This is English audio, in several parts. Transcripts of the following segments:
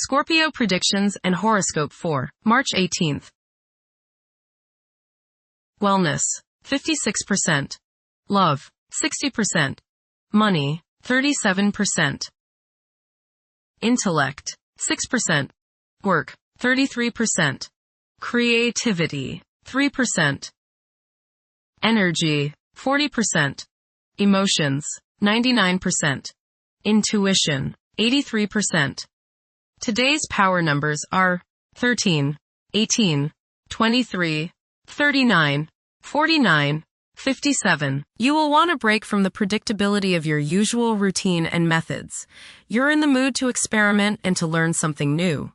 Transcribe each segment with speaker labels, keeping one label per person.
Speaker 1: Scorpio predictions and horoscope for March 18th. Wellness, 56%. Love, 60%. Money, 37%. Intellect, 6%. Work, 33%. Creativity, 3%. Energy, 40%. Emotions, 99%. Intuition, 83%. Today's power numbers are 13, 18, 23, 39, 49, 57. You will want to break from the predictability of your usual routine and methods. You're in the mood to experiment and to learn something new.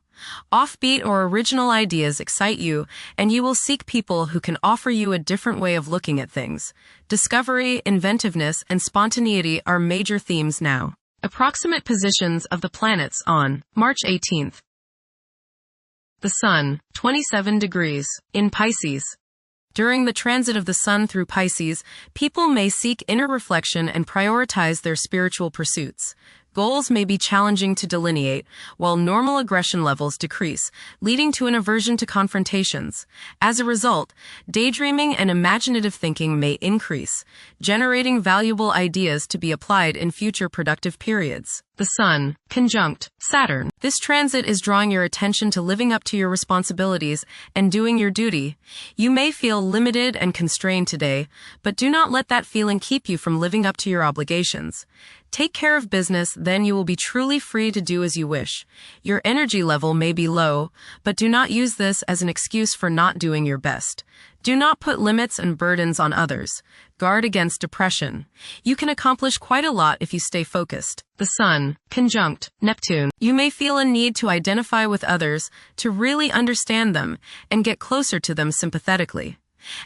Speaker 1: Offbeat or original ideas excite you, and you will seek people who can offer you a different way of looking at things. Discovery, inventiveness, and spontaneity are major themes now. Approximate positions of the planets on March 18th. The Sun, 27 degrees, in Pisces. During the transit of the Sun through Pisces, people may seek inner reflection and prioritize their spiritual pursuits. Goals may be challenging to delineate, while normal aggression levels decrease, leading to an aversion to confrontations. As a result, daydreaming and imaginative thinking may increase, generating valuable ideas to be applied in future productive periods. The Sun, conjunct Saturn. This transit is drawing your attention to living up to your responsibilities and doing your duty. You may feel limited and constrained today, but do not let that feeling keep you from living up to your obligations. Take care of business, then you will be truly free to do as you wish. Your energy level may be low, but do not use this as an excuse for not doing your best. Do not put limits and burdens on others. Guard against depression. You can accomplish quite a lot if you stay focused. The Sun, conjunct Neptune. You may feel a need to identify with others, to really understand them, and get closer to them sympathetically.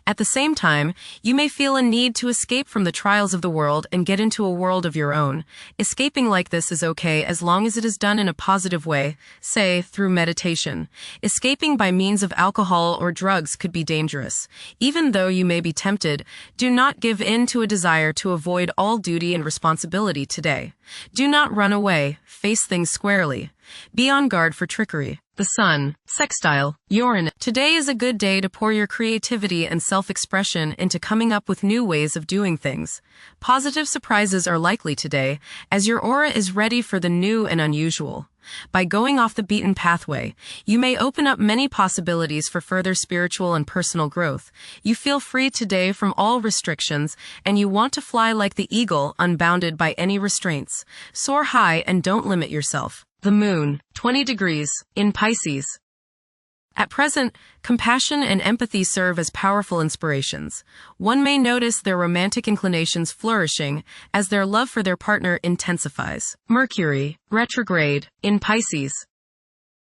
Speaker 1: At the same time, you may feel a need to escape from the trials of the world and get into a world of your own. Escaping like this is okay as long as it is done in a positive way, say, through meditation. Escaping by means of alcohol or drugs could be dangerous. Even though you may be tempted, do not give in to a desire to avoid all duty and responsibility today. Do not run away, face things squarely. Be on guard for trickery. The Sun, sextile Uranus. Today is a good day to pour your creativity and self-expression into coming up with new ways of doing things. Positive surprises are likely today, as your aura is ready for the new and unusual. By going off the beaten pathway, you may open up many possibilities for further spiritual and personal growth. You feel free today from all restrictions, and you want to fly like the eagle, unbounded by any restraints. Soar high and don't limit yourself. The Moon, 20 degrees, in Pisces. At present, compassion and empathy serve as powerful inspirations. One may notice their romantic inclinations flourishing as their love for their partner intensifies. Mercury, retrograde, in Pisces.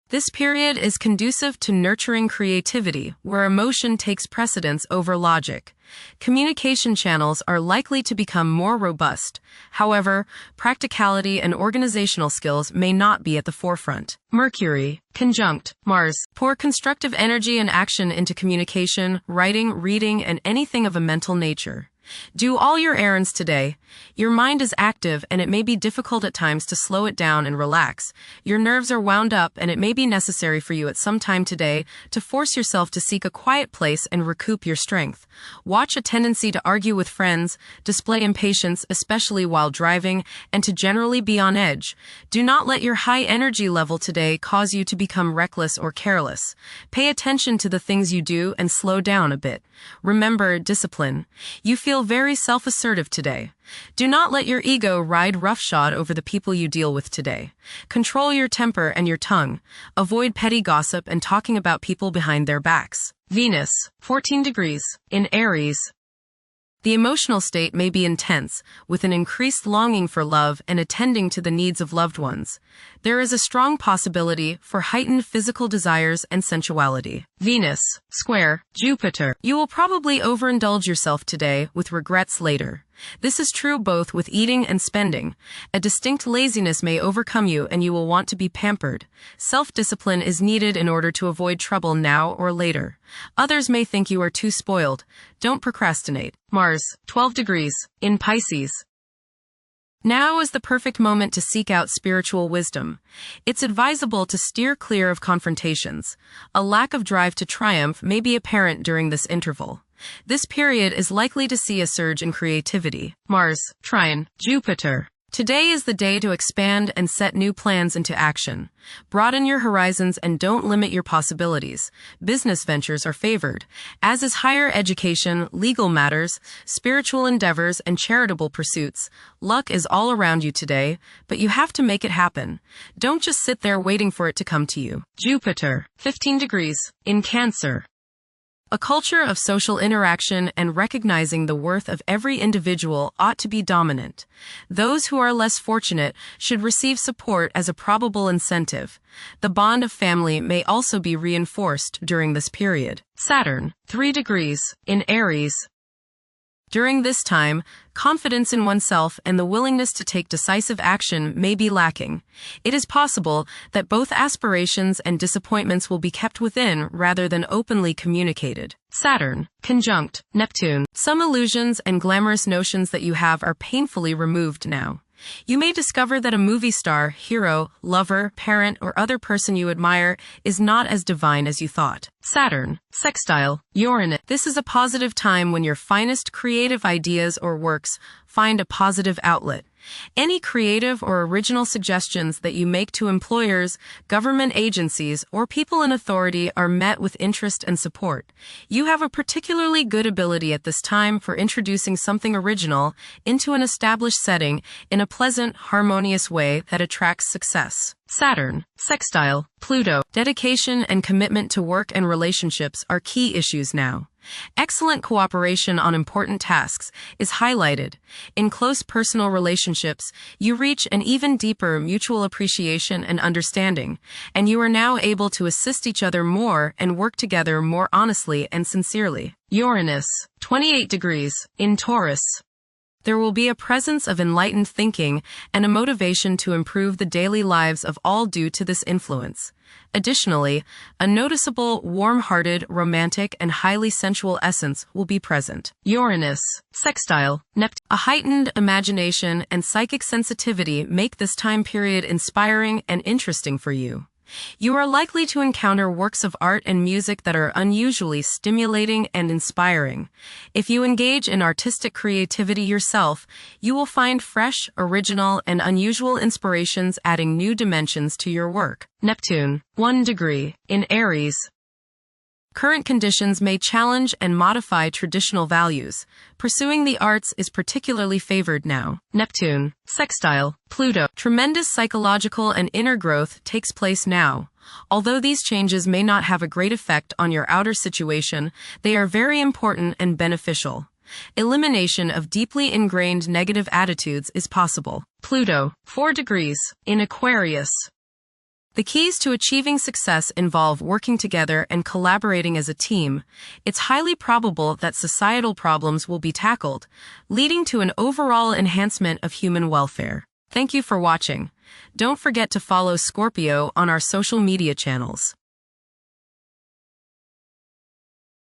Speaker 1: This period is conducive to nurturing creativity, where emotion takes precedence over logic. Communication channels are likely to become more robust. However, practicality and organizational skills may not be at the forefront. Mercury, conjunct Mars. Pour constructive energy and action into communication, writing, reading, and anything of a mental nature. Do all your errands today. Your mind is active and it may be difficult at times to slow it down and relax. Your nerves are wound up and it may be necessary for you at some time today to force yourself to seek a quiet place and recoup your strength. Watch a tendency to argue with friends, display impatience, especially while driving, and to generally be on edge. Do not let your high energy level today cause you to become reckless or careless. Pay attention to the things you do and slow down a bit. Remember discipline. You feel very self-assertive today. Do not let your ego ride roughshod over the people you deal with today. Control your temper and your tongue. Avoid petty gossip and talking about people behind their backs. Venus, 14 degrees, in Aries. The emotional state may be intense, with an increased longing for love and attending to the needs of loved ones. There is a strong possibility for heightened physical desires and sensuality. Venus, square Jupiter. You will probably overindulge yourself today with regrets later. This is true both with eating and spending. A distinct laziness may overcome you and you will want to be pampered. Self-discipline is needed in order to avoid trouble now or later. Others may think you are too spoiled. Don't procrastinate. Mars, 12 degrees, in Pisces. Now is the perfect moment to seek out spiritual wisdom. It's advisable to steer clear of confrontations. A lack of drive to triumph may be apparent during this interval. This period is likely to see a surge in creativity. Mars, trine, Jupiter. Today is the day to expand and set new plans into action. Broaden your horizons and don't limit your possibilities. Business ventures are favored, as is higher education, legal matters, spiritual endeavors, and charitable pursuits. Luck is all around you today, but you have to make it happen. Don't just sit there waiting for it to come to you. Jupiter, 15 degrees, in Cancer. A culture of social interaction and recognizing the worth of every individual ought to be dominant. Those who are less fortunate should receive support as a probable incentive. The bond of family may also be reinforced during this period. Saturn, 3 degrees, in Aries. During this time, confidence in oneself and the willingness to take decisive action may be lacking. It is possible that both aspirations and disappointments will be kept within rather than openly communicated. Saturn, conjunct Neptune. Some illusions and glamorous notions that you have are painfully removed now. You may discover that a movie star, hero, lover, parent, or other person you admire is not as divine as you thought. Saturn, sextile Uranus. This is a positive time when your finest creative ideas or works find a positive outlet. Any creative or original suggestions that you make to employers, government agencies, or people in authority are met with interest and support. You have a particularly good ability at this time for introducing something original into an established setting in a pleasant, harmonious way that attracts success. Saturn, sextile Pluto. Dedication and commitment to work and relationships are key issues now. Excellent cooperation on important tasks is highlighted. In close personal relationships, you reach an even deeper mutual appreciation and understanding, and you are now able to assist each other more and work together more honestly and sincerely. Uranus, 28 degrees, in Taurus. There will be a presence of enlightened thinking and a motivation to improve the daily lives of all due to this influence. Additionally, a noticeable, warm-hearted, romantic, and highly sensual essence will be present. Uranus, sextile Neptune. A heightened imagination and psychic sensitivity make this time period inspiring and interesting for you. You are likely to encounter works of art and music that are unusually stimulating and inspiring. If you engage in artistic creativity yourself, you will find fresh, original, and unusual inspirations adding new dimensions to your work. Neptune, 1 degree, in Aries. Current conditions may challenge and modify traditional values. Pursuing the arts is particularly favored now. Neptune, sextile Pluto. Tremendous psychological and inner growth takes place now. Although these changes may not have a great effect on your outer situation, they are very important and beneficial. Elimination of deeply ingrained negative attitudes is possible. Pluto, 4 degrees, in Aquarius. The keys to achieving success involve working together and collaborating as a team. It's highly probable that societal problems will be tackled, leading to an overall enhancement of human welfare. Thank you for watching. Don't forget to follow Scorpio on our social media channels.